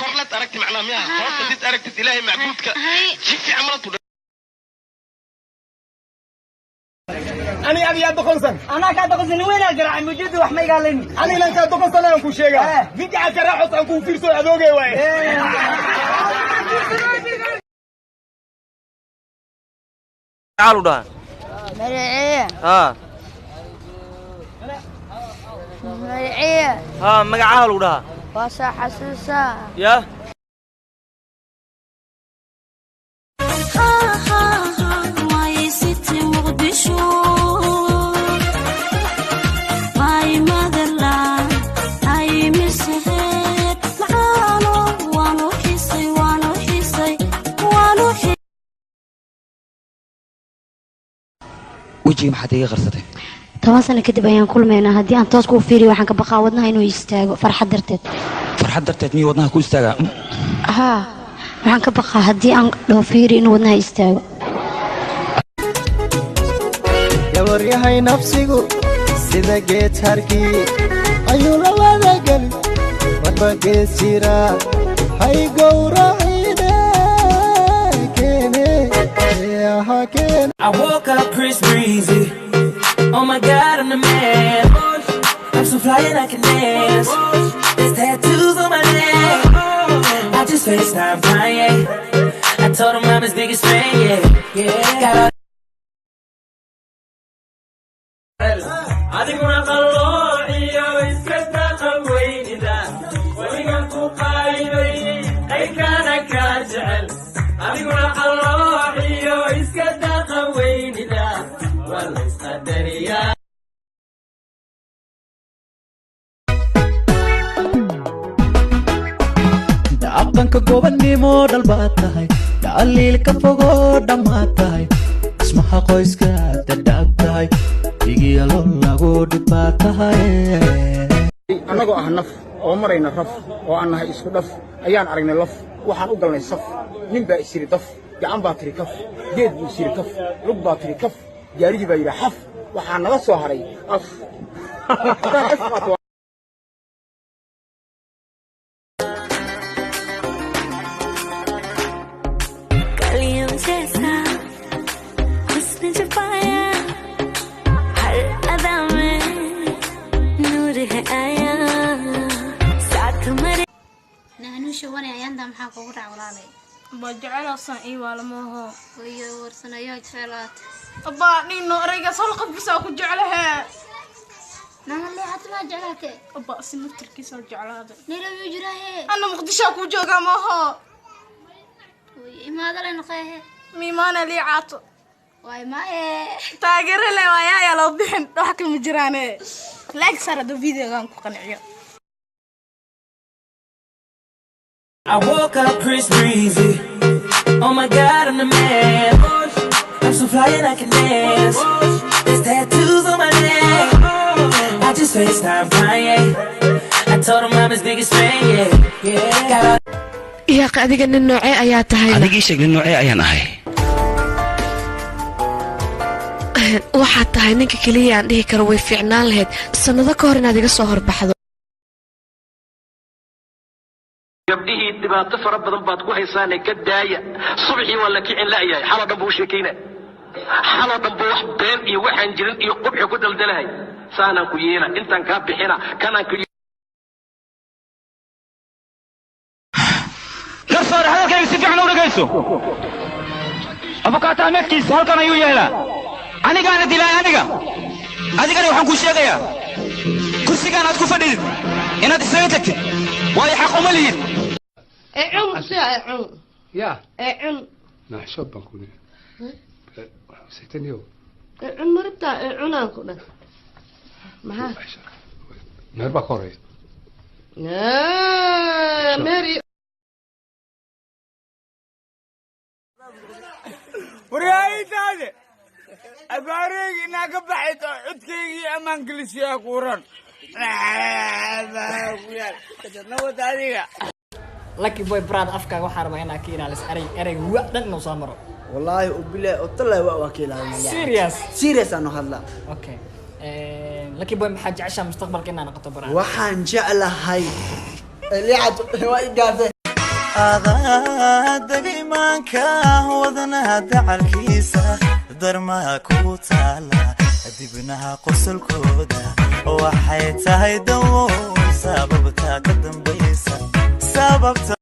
كورلت أركت معنا مياه كورلت أركت إلهي معبودك شفي عملته أنا أبي أدخلسن أنا كأدخلسن وين أقرأ موجود وحمي قال لي أنا لن كأدخلسن أنا كل شيء جيت أقرأ حط أكون في سوء أذوقي وين تعالوا ده مرعية مرعية مقعالوا ده واسع حساسة يا ماي ستي مقدشو ماي مدرلاند هاي مسهد معانو وانو حيسي وجهي maxaad iga qarsatay 10 sano kadib ayaan kulmaynaa haddii aan toos ku fiiriyo waxaan ka baqaa wadnaha inuu istaago farxad darteed miyuu wadnaha ku istaagaa haa waxaan ka baqaa haddii aan dhoo fiiri inuu wadnaha istaago yahay nafsigu sida geed harkii ayuu la wada gali warba geed jira hay gowracine I woke up Chris Breezy. Oh my God, I'm the man. I'm so fly and I can dance. There's tattoos on my neck. I just FaceTime Kanye. I told him I'm his biggest fan, yeah. Got all I think we're dhaqanka gobonnimo dhalbaad tahay dhaliilka fogoo dhammaad tahay ismaha qoyska dadhaab tahay igiyalo lagu dhibaad tahay annagoo ah naf oo marayna raf oo aan nahay isku dhaf ayaan aragnay laf waxaan u galnay saf nin baa isiri daf gacan baa tiri kaf geed buu isiri kaf lug baa tiri kaf gaarigii baa yidhi xaf waxaa naga soo haray af وانا عندها محاكو ورع ولالي بجعل أصلا ولا ما هو ويا ورسنا يا جفلات أبا نينو ريقة صلقة بس أكو جعلها نعم اللي حتى ما جعلك أبا أصلا تركي صار جعلها نيلو يجراه أنا مقدش أكو جوجا ما هو ماذا لنا خيه ميمانا لي عاطو واي ما تاجر لي ويا لو بحن روحك المجرانة لايك صار دو فيديو كان قنعيه I woke up Chris Breezy. Oh my God, I'm the man. I'm so fly and I can dance. There's tattoos on my neck. I just FaceTime Kanye. I told him I'm his biggest fan, yeah. يا أخي أديك إن النوعية أيات هاي أديك إيش النوعية أيان هاي وحتى هاي نك كلية عندي كروي في عنان لهاد السنة ذا كورنا أديك الصهر بحضو gabdhihii dhibaato fara badan baad ku haysaanay ka daaya subaxii waa la kicin la'yahay xalo dhan buu sheekayna xalo dhan buu wax been iyo waxaan jirin iyo qubxi ku daldalahay saanaan ku yeela intaan kaa bixina kanaan ku garsoor hadalkayga si fiican u dhagayso abukaata ahmedkiisa halkan ayuu yeelaa anigaana dilay adigana waxaan kuu sheegayaa kursigaan aad ku fadhidid inaad isaga tagtid waayo xaq uma lihid اعم ساعة يا اعم نحشب بنكون سيتن يوم مرتا عنا كنا ما نربا كوري ماري ورياي تاني أبارك إنك بحث عدكي أمان كلسيا قرن lucky boy brad afkaaga waxaan rabaa inaan ka ilaaliso ereyga waa dhan inuu soo maro والله وبلا والله وكيل هذا سيريس أنا هلا اوكي lucky boy maxaa jeceshaa mustaqbalka inaan noqoto brad waxaan jeclahay اللي عاد وايد قاعد أضاد إيمانك وذنها دعالكيسة درما كوتالا دبنها قصل كودا وحيتها يدوم سببتها قدم بيسا سببتها